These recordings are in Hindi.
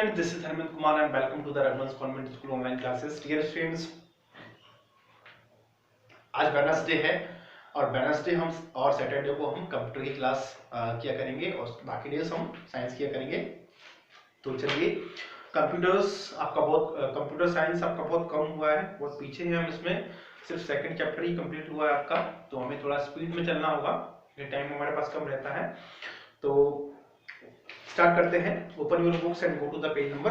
students, this is Harmind Kumar and welcome to the Raghuvansh Convent School online classes. Dear students, आज वेडनेसडे है और वेडनेसडे हम और सैटरडे को हम कंप्यूटर की क्लास किया करेंगे और बाकी डेज हम साइंस किया करेंगे। तो चलिए, कंप्यूटर साइंस आपका बहुत कम हुआ है, बहुत पीछे हैं हम इसमें, सिर्फ सेकंड चैप्टर ही कंप्लीट हुआ है आपका, तो हमें थोड़ा स्पीड में चलना होगा, ये टाइम हमारे पास कम रहता है। तो स्टार्ट करते हैं। Open your books and go to the page number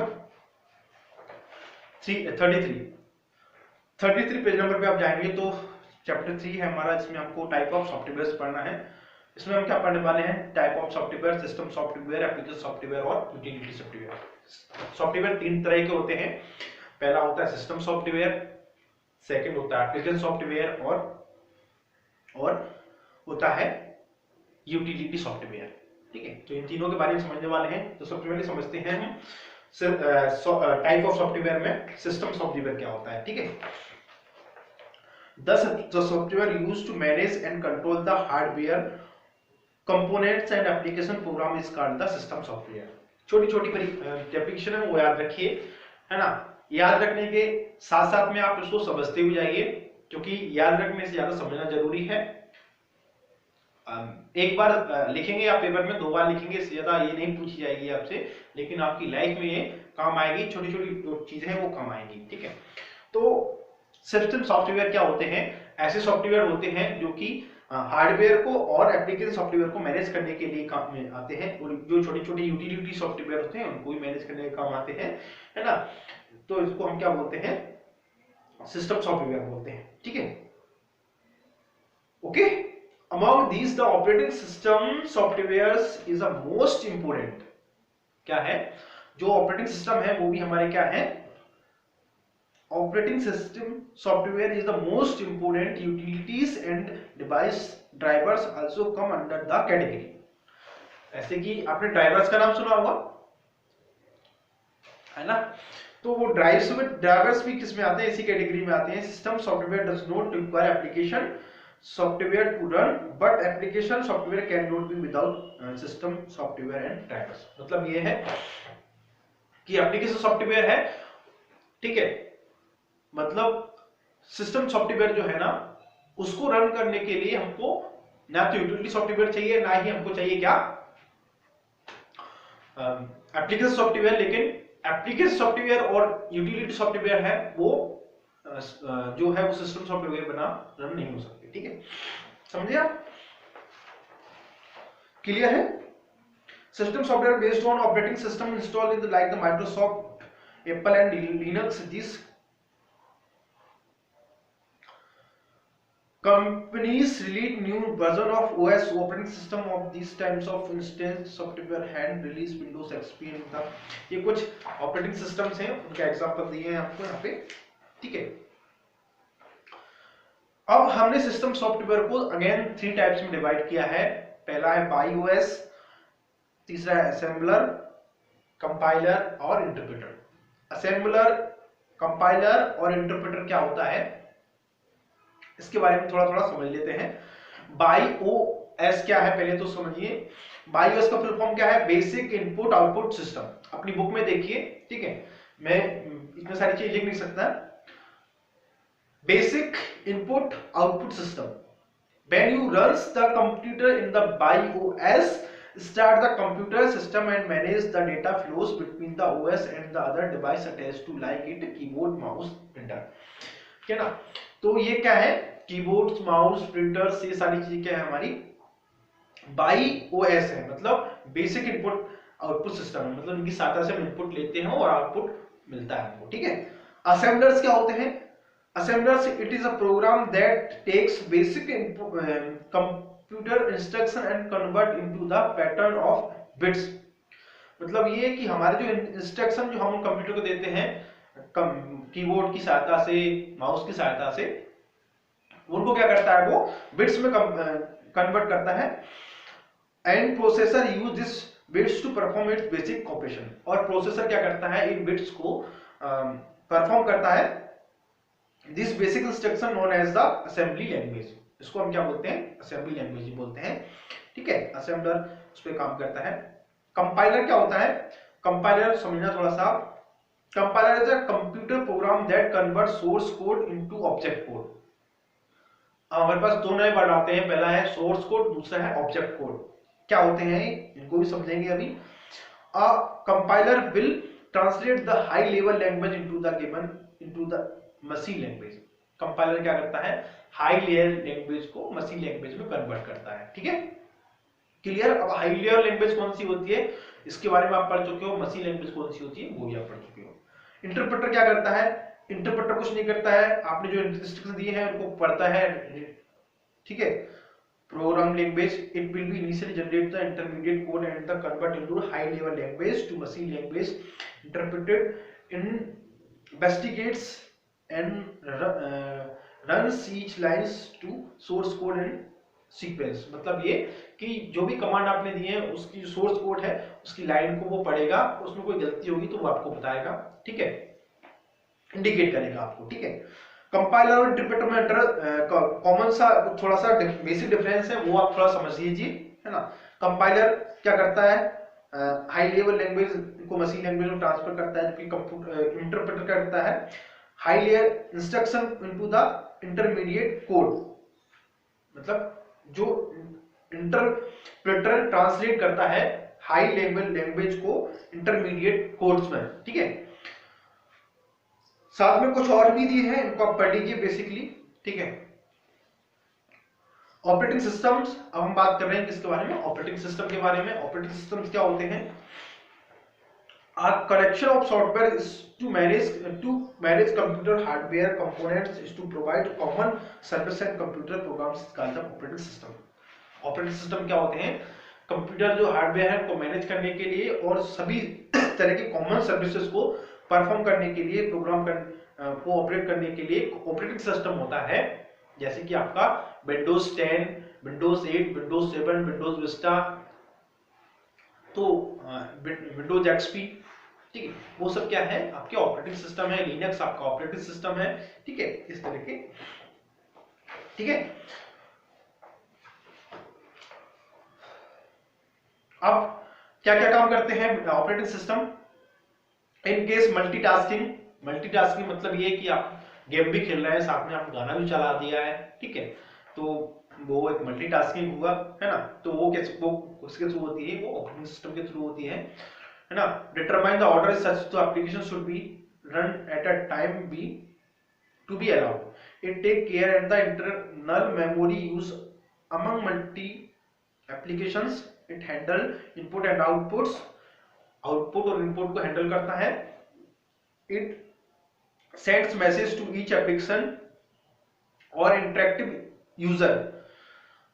33 page number पे आप जाएंगे तो चैप्टर 3 है हमारा, जिसमें आपको टाइप ऑफ सॉफ्टवेयर पढ़ना है। इसमें हम क्या पढ़ने वाले हैं? Type of software, system software, application software और यूटिलिटी सॉफ्टवेयर। सॉफ्टवेयर तीन तरह के होते हैं। पहला होता है सिस्टम सॉफ्टवेयर, सेकंड होता है एप्लीकेशन सॉफ्टवेयर और होता है यूटिलिटी सॉफ्टवेयर। ठीक है, तो इन तीनों के बारे में समझने वाले हैं। तो सबसे पहले समझते हैं हम टाइप ऑफ सॉफ्टवेयर में सिस्टम सॉफ्टवेयर क्या होता है। ठीक है, the software used to manage and control the hardware components and application program is called the system software। छोटी छोटी एप्लीकेशन है वो याद रखिए, है ना। याद रखने के साथ साथ में आप इसको समझते हुए जाइए, क्योंकि याद रखने से ज्यादा समझना जरूरी है। एक बार लिखेंगे आप पेपर में, दो बार लिखेंगे, इससे ज्यादा ये नहीं पूछी जाएगी आपसे, लेकिन आपकी लाइफ में ये काम आएगी। छोटी छोटी जो चीजें हैं वो काम आएंगी। ठीक है, तो सिस्टम सॉफ्टवेयर क्या होते हैं? ऐसे सॉफ्टवेयर होते हैं जो कि हार्डवेयर को और एप्लीकेशन सॉफ्टवेयर को मैनेज करने के लिए काम में आते हैं, और जो छोटी छोटी यूटिलिटी सॉफ्टवेयर होते हैं उनको भी मैनेज करने के काम आते हैं, है ना। तो इसको हम क्या बोलते हैं? सिस्टम सॉफ्टवेयर बोलते हैं। ठीक है, okay. Among these, the operating system softwares is the most important। क्या है? जो ऑपरेटिंग सिस्टम है वो भी हमारे क्या है? Operating system software is the most important utilities and device drivers also come under the category। ऐसे कि आपने ड्राइवर्स का नाम सुना होगा, है ना। तो वो ड्राइवर्स भी किस में आते हैं? इसी कैटेगरी में आते हैं। System software does not require application software to run, but application software cannot be without system software and drivers। मतलब ये है कि एप्लीकेशन सॉफ्टवेयर है, ठीक है, मतलब सिस्टम सॉफ्टवेयर जो है ना, उसको रन करने के लिए हमको ना तो यूटिलिटी सॉफ्टवेयर चाहिए, ना ही हमको चाहिए क्या? Application software. लेकिन एप्लीकेशन सॉफ्टवेयर और यूटिलिटी सॉफ्टवेयर है वो जो है वो सिस्टम सॉफ्टवेयर बना रन नहीं हो सकते। ठीक है, समझे आप? क्लियर है? System software based on operating system installed in like the Microsoft, Apple and Linux. This companies release new version of OS operating system of these types of instance software and release Windows XP and the ये कुछ ऑपरेटिंग सिस्टम्स हैं, उनके एग्जांपल दिए हैं आपको यहाँ पे। ठीक है, अब हमने सिस्टम सॉफ्टवेयर को अगेन 3 टाइप्स में डिवाइड किया है। पहला है बाई ओएस, तीसरा है असेंबलर, कंपाइलर और इंटरप्रेटर। असेंबलर, कंपाइलर और इंटरप्रेटर क्या होता है, इसके बारे में थोड़ा थोड़ा समझ लेते हैं। बाई ओएस क्या है पहले तो समझिए। बाई ओएस का फुल फॉर्म क्या है? Basic input output system. अपनी बुक में देखिए, ठीक है, मैं इतनी सारी चीजें लिख नहीं सकता। Basic input output system। When you runs the computer in the BIOS, start the computer system and manage the data flows between the OS and the other device attached to like it keyboard, mouse, printer। क्या ना, तो ये क्या है? कीबोर्ड, माउस, प्रिंटर, ये सारी चीजें क्या है हमारी? BIOS है, मतलब बेसिक इनपुट आउटपुट सिस्टम है, मतलब इनकी सहायता से हम इनपुट लेते हैं और आउटपुट मिलता है हमको। ठीक है, असेंबलर्स क्या होते हैं? Assemblers, it is a program that takes basic computer instruction and convert into the pattern of bits। मतलब ये कि हमारे जो इंस्ट्रक्शन जो हम कंप्यूटर को देते हैं कीबोर्ड की सहायता से, माउस की सहायता से, उनको क्या करता है? वो बिट्स में कन्वर्ट करता है। And processor use this bits to perform its basic operation. और प्रोसेसर क्या करता है? इन बिट्स को परफॉर्म करता है। This basic instruction known as the assembly language। इसको हम क्या बोलते हैं? असेंबली लैंग्वेज ही बोलते हैं। ठीक है, असेंबलर उस पर काम करता है। कंपाइलर क्या होता है? कंपाइलर समझना थोड़ा सा। Compiler is a computer program that convert source code into object code. हमारे पास दो नए वर्ड आते हैं, पहला है सोर्स कोड, दूसरा है ऑब्जेक्ट कोड। क्या होते हैं इनको भी समझेंगे अभी। A compiler will translate the high level language into the machine language. Compiler क्या करता है, हाई लेयर लैंग्वेज को मशीन लैंग्वेज में कन्वर्ट करता है। ठीक है, क्लियर। अब हाई लेयर लैंग्वेज कौन सी होती है इसके बारे में आप पढ़ चुके हो, मशीन लैंग्वेज कौन सी होती है वो भी आप पढ़ चुके हो। इंटरप्रेटर क्या करता है, इंटरप्रेटर कुछ नहीं करता है, आपने जो इंस्ट्रक्शन दिए हैं उनको पढ़ता है। ठीक है, program language it will be initially generate the intermediate code and the convert into high level language to machine language, interpreted investigates and runs each lines to source code and sequence। मतलब ये कि जो भी कमांड आपने दी है उसकी जो सोर्स कोड है उसकी लाइन को वो पढ़ेगा, उसमें कोई गलती होगी तो वो आपको बताएगा। ठीक है, इंडिकेट करेगा आपको। ठीक है, कंपाइलर और इंटरप्रेटर में कॉमन सा थोड़ा सा बेसिक डिफरेंस है, वो आप थोड़ा समझ लीजिए, है ना। कंपाइलर क्या करता है, हाई लेवल लैंग्वेज को मशीन लैंग्वेज में ट्रांसफर करता है, जबकि कंप्यूटर इंटरप्रेटर क्या करता है, high layer instruction into the intermediate code. मतलब जो इंटरप्रेटर ट्रांसलेट करता है हाई लेवल लैंग्वेज को इंटरमीडिएट कोड्स में। ठीक है, साथ में कुछ और भी दिए हैं, इनको आप पढ़ लीजिए बेसिकली। ठीक है, ऑपरेटिंग सिस्टम्स, अब हम बात कर रहे हैं किसके बारे में, ऑपरेटिंग सिस्टम के बारे में। ऑपरेटिंग सिस्टम्स क्या होते हैं, a collection of software is to manage computer hardware components, is to provide common service and computer programs is called the operating system। Operating system क्या होते हैं, कंप्यूटर जो हार्डवेयर है उनको मैनेज करने के लिए और सभी तरह के कॉमन सर्विसेज को परफॉर्म करने के लिए, प्रोग्राम को ऑपरेट करने के लिए ऑपरेटिंग सिस्टम होता है। जैसे कि आपका Windows 10, Windows 8, Windows 7, Windows Vista, तो विंडोज एक्सपी। ठीक है, वो सब क्या है आपके ऑपरेटिंग सिस्टम है। लिनक्स आपका ऑपरेटिंग सिस्टम है। ठीक है, इस तरह के। ठीक है, अब क्या क्या काम करते हैं operating system. In case multitasking, multitasking मतलब ये कि आप गेम भी खेल रहे हैं साथ में आप गाना भी चला दिया है। ठीक है, तो वो एक मल्टीटास्किंग हुआ, है ना। तो वो कैसे, वो उसके थ्रू होती है, वो ऑपरेटिंग सिस्टम के थ्रू होती है ना। Determine the order is such to application should be run at a time be to be allowed. It take care at the internal memory use among multi applications. It handle input and outputs, output और इनपुट को हैंडल करता है। It sends message to each application और interactive user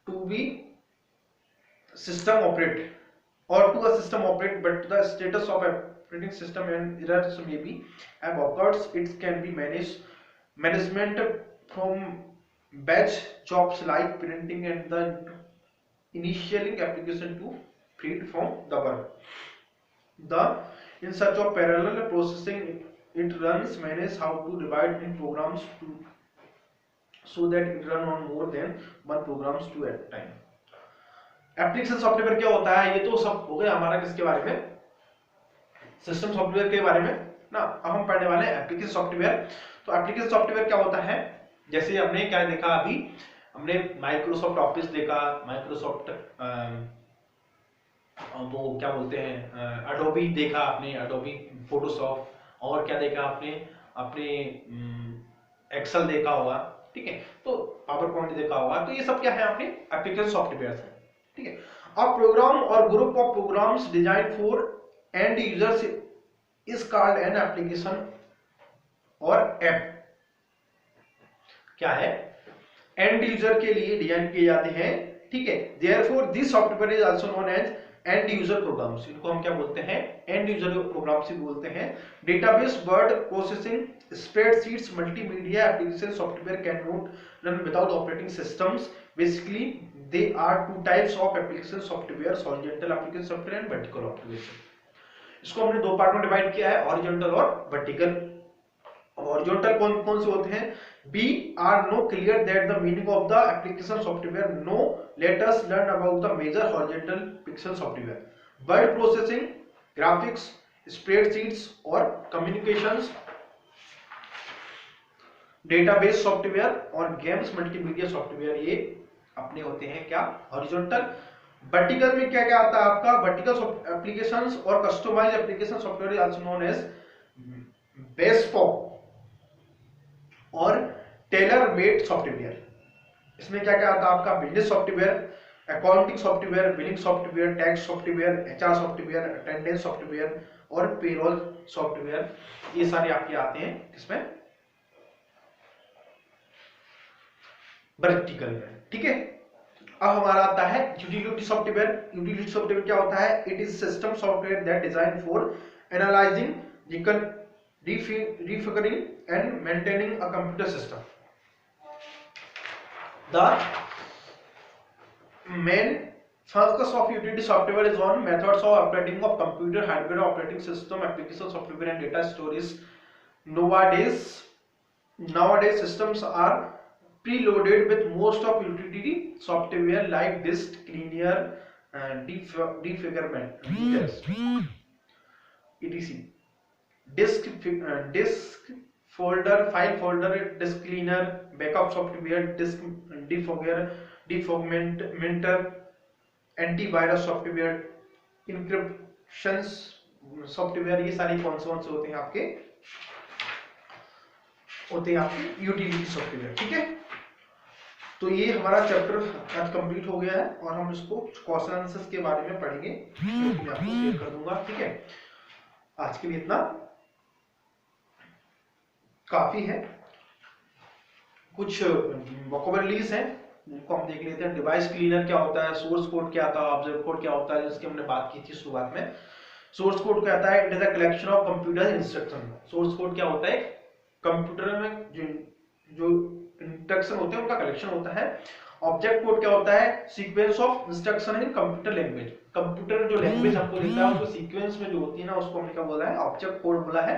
to be system operate or to a system operate, but the status of operating system and errors may be have occurred. It can be management from batch jobs like printing and the initialing application to freed from the work. The in search of parallel processing it runs manage how to divide in programs to so that it run on more than one programs to at a time। Application software क्या होता है, ये तो सब हो गया हमारा किसके बारे में, सिस्टम सॉफ्टवेयर के बारे में ना। अब हम पढ़ने वाले हैं एप्लीकेशन सॉफ्टवेयर। तो एप्लीकेशन सॉफ्टवेयर क्या होता है, जैसे हमने क्या देखा अभी, हमने माइक्रोसॉफ्ट ऑफिस देखा, माइक्रोसॉफ्ट वो क्या बोलते हैं एडोबी देखा आपने, एडोबी फोटोशॉप, और क्या देखा आपने, अपने एक्सेल देखा होगा। ठीक है, तो पावर पॉइंट देखा होगा। तो ये सब क्या है आपने एप्लीकेशन सॉफ्टवेयर है। ठीक है, अब program or group of programs design for end users is called an application or app. क्या है, एंड यूजर के लिए डिजाइन किए जाते हैं। ठीक है, therefore this software is also known as end user programs. इनको हम क्या बोलते हैं, एंड यूजर प्रोग्राम्स ही बोलते हैं। Database, word processing, spreadsheets, multimedia application software can not run without operating systems. Basically they are two types of application software, horizontal application software and vertical application। इसको हमने दो पार्ट में डिवाइड किया है, हॉरिजॉन्टल और वर्टिकल। हॉरिजॉन्टल कौन से होते हैं, we are no clear that the meaning of the application software, no let us learn about the major horizontal application software। word processing, graphics, spreadsheets और कम्युनिकेशंस, डेटाबेस सॉफ्टवेयर और गेम्स मल्टीमीडिया सॉफ्टवेयर, ये अपने होते हैं क्या, हॉरिजॉन्टल। वर्टिकल में क्या क्या आता है आपका, वर्टिकल एप्लीकेशंस और customized application software also known as bespoke or tailor made software. इसमें क्या क्या आता है आपका, business software, accounting software, billing software, tax software, HR software, attendance software और पेरोल सॉफ्टवेयर, ये सारे आपके आते हैं इसमें वर्टिकल में। ठीक है, अब हमारा आता है यूटिलिटी सॉफ्टवेयर। यूटिलिटी सॉफ्टवेयर क्या होता है, it is system software that design for analysing, refiguring and maintaining a computer system. The main focus of utility software is on methods of operating of computer, hardware, operating system, application software and data storage. Nowadays systems are preloaded with most of utility software like disk cleaner and defigurement, etc. disk folder, file folder, disk cleaner, backup software, disk defragmenter, antivirus software, encryption software, ये सारे कौन से होते हैं आपके यूटिलिटी सॉफ्टवेयर। ठीक है, तो ये हमारा चैप्टर आज कंप्लीट हो गया है और हम इसको क्वेश्चन आंसर्स के बारे में पढ़ेंगे, जो कि मैं आपको शेयर कर दूंगा। ठीक है, आज के लिए इतना काफी है। कुछ वोकैबुलरीज हैं जिनको हम देख लेते हैं। डिवाइस क्लीनर क्या होता है, सोर्स कोड क्या होता है, ऑब्जेक्ट कोड क्या होता है, जिसकी हमने बात की थी शुरुआत में। सोर्स कोड क्या होता है, it is a collection of computer instruction. Source code क्या होता है, कंप्यूटर में जो इंस्ट्रक्शन होते हैं उनका कलेक्शन होता है। ऑब्जेक्ट कोड क्या होता है, sequence of instruction in computer language. Computer जो लैंग्वेज हमको लिखता है उसको सीक्वेंस में जो होती है ना, उसको हमने क्या बोला है, ऑब्जेक्ट कोड बोला है।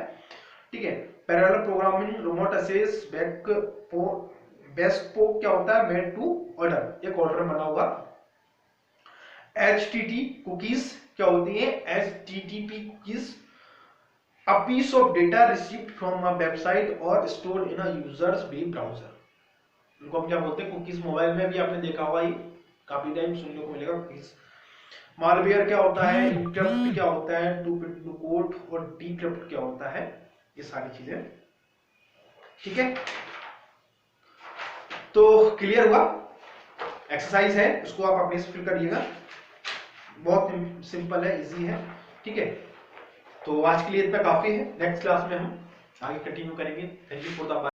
ठीक है, parallel programming, remote access, bespoke क्या होता है, मेड टू ऑर्डर, एक ऑर्डर बना हुआ। HTTP कुकीज क्या होती है, HTTP cookies, a piece of data received from a website or stored in a user's web browser। इनको हम क्या बोलते हैं, कुकीज। मोबाइल में भी आपने देखा होगा, ये काफी टाइम सुनने को मिलेगा कुकीज। मालवेयर क्या होता है, इंटरप्ट क्या होता है, टू कोड और डिक्रिप्ट क्या होता है, ये सारी चीजें। ठीक है, तो क्लियर हुआ। एक्सरसाइज है, इसको आप अपने से फिल करिएगा, बहुत सिंपल है, इजी है। ठीक है, तो आज के लिए इतना काफी है। नेक्स्ट क्लास में हम आगे कंटिन्यू करेंगे। Thank you for the